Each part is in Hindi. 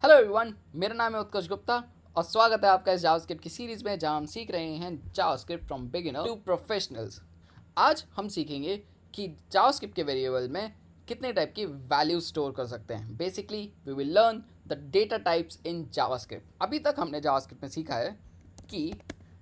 हेलो एवरीवन, मेरा नाम है उत्कर्ष गुप्ता और स्वागत है आपका इस जावास्क्रिप्ट की सीरीज़ में जहां हम सीख रहे हैं JavaScript from beginner to professionals. आज हम सीखेंगे कि जावास्क्रिप्ट के वेरिएबल में कितने टाइप की वैल्यूज स्टोर कर सकते हैं। Basically we will learn the data types in JavaScript. अभी तक हमने जावास्क्रिप्ट में सीखा है कि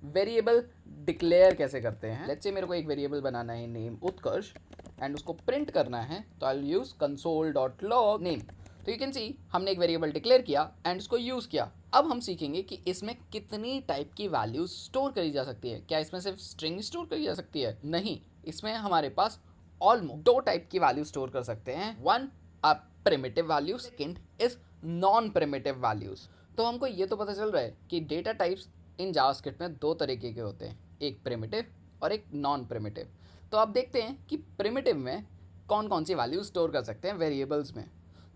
वेरिएबल डिक्लेयर कैसे करते हैं। लेट्स से मेरे को एक वेरिएबल बनाना है नेम उत्कर्ष एंड उसको प्रिंट करना है, तो I will use console.log name. तो यू कैन सी हमने एक वेरिएबल डिक्लेयर किया एंड उसको यूज़ किया। अब हम सीखेंगे कि इसमें कितनी टाइप की वैल्यूज स्टोर करी जा सकती है। क्या इसमें सिर्फ स्ट्रिंग स्टोर करी जा सकती है? नहीं, इसमें हमारे पास ऑलमोस्ट दो टाइप की वैल्यू स्टोर कर सकते हैं। One are primitive value, second is non primitive values. तो हमको ये तो पता चल रहा है कि डेटा टाइप्स इन जावास्क्रिप्ट में दो तरीके के होते हैं, एक प्रिमिटिव और एक नॉन प्रिमिटिव। तो अब देखते हैं कि प्रिमिटिव में कौन कौन सी वैल्यू स्टोर कर सकते हैं वेरिएबल्स में।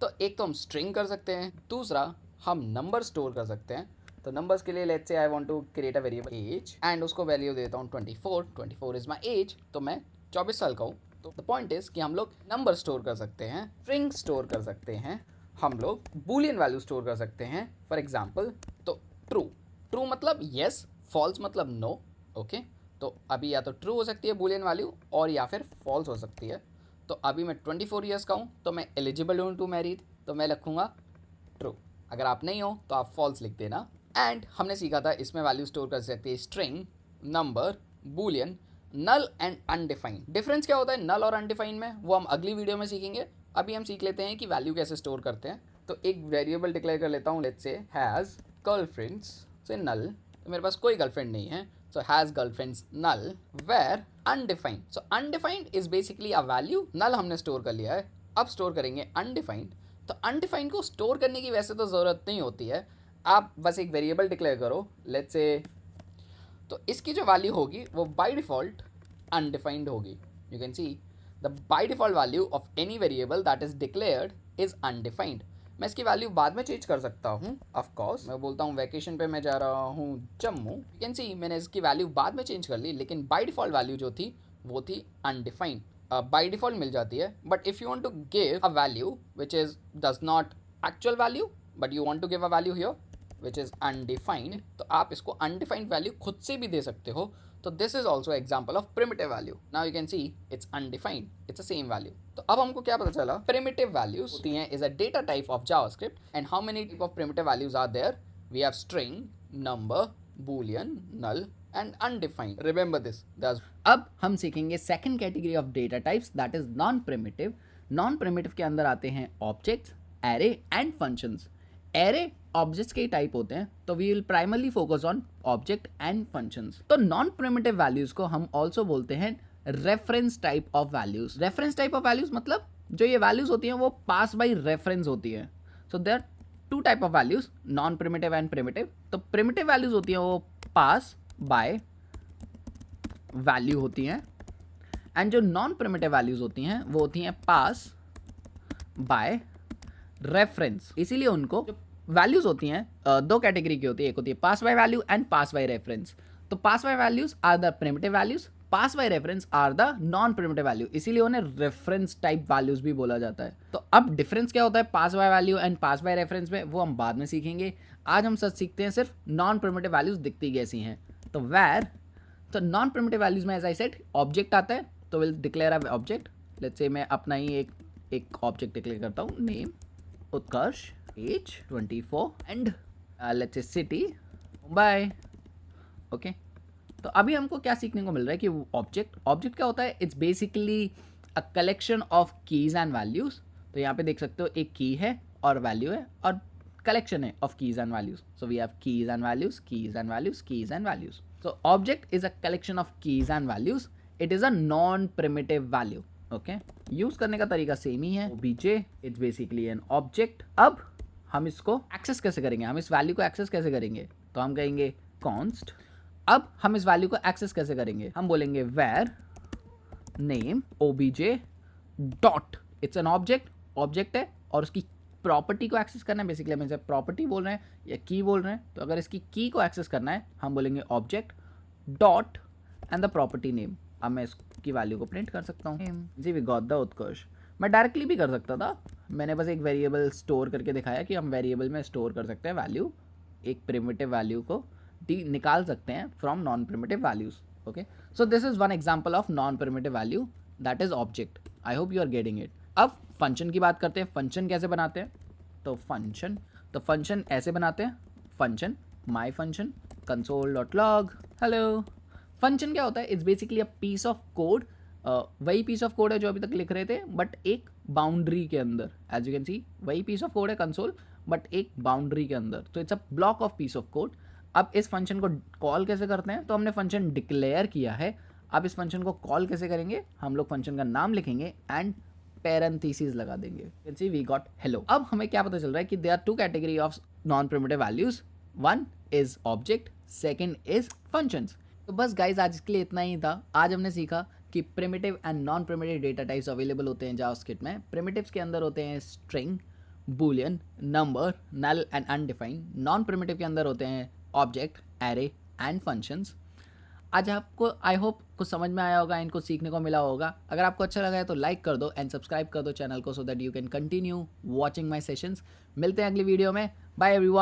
तो एक तो हम स्ट्रिंग कर सकते हैं, दूसरा हम नंबर स्टोर कर सकते हैं। तो नंबर्स के लिए let's say I want to create a variable age and उसको वैल्यू देता हूँ 24 इज माई एज, तो मैं 24 साल का हूँ। तो द पॉइंट इज कि हम लोग नंबर स्टोर कर सकते हैं, स्ट्रिंग स्टोर कर सकते हैं, हम लोग बूलियन वैल्यू स्टोर कर सकते हैं। फॉर एग्जाम्पल, तो ट्रू मतलब येस, फॉल्स मतलब नो। ओके, तो अभी या तो ट्रू हो सकती है बूलियन वैल्यू और या फिर फॉल्स हो सकती है। तो अभी मैं 24 ईयर्स का हूँ, तो मैं एलिजिबल हूँ टू मैरिड, तो मैं लिखूँगा ट्रू। अगर आप नहीं हो तो आप फॉल्स लिख देना। एंड हमने सीखा था इसमें वैल्यू स्टोर कर सकते हैं string, number, boolean, null and undefined. Difference क्या होता है नल और अनडिफाइंड में, वो हम अगली वीडियो में सीखेंगे। अभी हम सीख लेते हैं कि वैल्यू कैसे स्टोर करते हैं। तो एक वेरिएबल डिक्लेयर कर लेता हूँ, लेट्स से हैज़ गर्लफ्रेंड्स से नल। तो मेरे पास कोई गर्लफ्रेंड नहीं है, so has girlfriends null where undefined, so undefined is basically a value। null हमने स्टोर कर लिया है, अब स्टोर करेंगे undefined। तो undefined को स्टोर करने की वैसे तो ज़रूरत नहीं होती है, आप बस एक वेरिएबल डिक्लेयर करो लेट्स से, तो इसकी जो वैल्यू होगी वो बाय डिफ़ॉल्ट undefined होगी। You can see the by default value of any variable that is declared is undefined। मैं इसकी वैल्यू बाद में चेंज कर सकता हूँ। ऑफ कोर्स मैं बोलता हूँ वैकेशन पे मैं जा रहा हूँ जम्मू, यू कैन सी मैंने इसकी वैल्यू बाद में चेंज कर ली, लेकिन बाय डिफ़ॉल्ट वैल्यू जो थी वो थी अनडिफाइंड। बाय डिफ़ॉल्ट मिल जाती है, but if you want to give a value which is does not actual value but you want to give a value here which is undefined, तो आप इसको अनडिफाइंड वैल्यू खुद से भी दे सकते हो। तो this is also example of primitive value. Now you can see it's undefined, it's a same value. तो अब हमको क्या पता चला, प्रिमिटिव वैल्यूज होती हैं is a data type of JavaScript. And how many type of primitive values are there? We have string, number, boolean, null and undefined. Remember this. अब हम सीखेंगे second category of data types that is non primitive. Non primitive के अंदर आते हैं objects, array and functions. Array objects के टाइप होते हैं, तो we will primarily focus on object and functions. तो नॉन प्रिमिटिव वैल्यूज को हम ऑल्सो बोलते हैं reference type of values. Reference type of values मतलब जो ये वैल्यूज होती हैं वो पास बाय रेफरेंस होती है। So there are two type of values, non primitive and primitive. तो प्रिमिटिव वैल्यूज होती हैं वो पास बाय वैल्यू होती हैं, एंड जो नॉन प्रिमिटिव वैल्यूज होती हैं वो होती हैं पास बाय रेफरेंस। इसीलिए उनको जो वैल्यूज होती हैं दो कैटेगरी की होती है, एक होती है pass by value and pass by reference. तो pass by values are the primitive values, pass by reference are the non primitive value, इसीलिए उन्हें रेफरेंस टाइप वैल्यूज भी बोला जाता है। तो अब डिफरेंस क्या होता है pass by value and pass by reference में, वो हम बाद में सीखेंगे। आज हम सच सीखते हैं सिर्फ नॉन प्रिमिटिव वैल्यूज दिखती कैसी हैं। तो वेर, तो नॉन प्रिमिटिव वैल्यूज में एज आई सेड ऑब्जेक्ट आता है, तो will declare a object. Let's say मैं अपना ही एक ऑब्जेक्ट डिक्लेयर करता हूँ, name Utkarsh, age 24 and let's say city Mumbai. Okay, तो अभी हमको क्या सीखने को मिल रहा है कि ऑब्जेक्ट क्या होता है? It's basically a collection of keys and values. तो यहाँ पे देख सकते हो एक की है और वैल्यू है और कलेक्शन है of keys and values. So we have keys and values, keys and values, keys and values. So object is a collection of keys and values, it is a non primitive value. Okay, use करने का तरीका सेम ही है, OBJ it's basically an object. अब हम इसको एक्सेस कैसे करेंगे, हम इस वैल्यू को एक्सेस कैसे करेंगे? तो हम कहेंगे कॉन्स्ट। अब हम इस वैल्यू को एक्सेस कैसे करेंगे? हम बोलेंगे var name OBJ dot, it's an object है और उसकी प्रॉपर्टी को एक्सेस करना है। बेसिकली हम इसे प्रॉपर्टी बोल रहे हैं या की बोल रहे हैं, तो अगर इसकी की को एक्सेस करना है हम बोलेंगे object dot and the property name. अब मैं इसकी वैल्यू को प्रिंट कर सकता हूँ जी, वी गॉट द उत्कर्ष। मैं डायरेक्टली भी कर सकता था, मैंने बस एक वेरिएबल स्टोर करके दिखाया कि हम वेरिएबल में स्टोर कर सकते हैं वैल्यू, एक प्रिमिटिव वैल्यू को निकाल सकते हैं from non primitive values. Okay, so this is one example of non primitive value, that is object. I hope you are getting it. अब फंक्शन की बात करते हैं. फंक्शन कैसे बनाते हैं? तो फंक्शन ऐसे बनाते हैं. Function my function console dot log. Hello. Function क्या होता है? It's basically a piece of code. वही पीस ऑफ कोड है जो अभी तक लिख रहे थे, बट एक बाउंड्री के अंदर. एज यू कैन सी वही पीस ऑफ कोड है कंसोल, बट एक बाउंड्री के अंदर. तो it's a block of peace of code. अब इस फंक्शन को कॉल कैसे करते हैं? तो हमने फंक्शन डिक्लेयर किया है. अब इस फंक्शन को कॉल कैसे करेंगे? हम लोग फंक्शन का नाम लिखेंगे एंड पैरेंथेसिस लगा देंगे. Can see we got hello. अब हमें क्या पता चल रहा है कि there are two category of non primitive values. One is object, second is functions. तो बस गाइज आज के लिए इतना ही था. आज हमने सीखा कि primitive and non primitive data types available होते हैं जावास्क्रिप्ट में. प्रिमिटिव्स के अंदर होते हैं string, boolean, number, null and undefined. Non primitive के अंदर होते हैं ऑब्जेक्ट, एरे एंड फंक्शंस. आज आपको आई होप कुछ समझ में आया होगा, इनको सीखने को मिला होगा. अगर आपको अच्छा लगा है तो लाइक कर दो एंड सब्सक्राइब कर दो चैनल को, so that you can continue watching my sessions. मिलते हैं अगली वीडियो में. Bye everyone.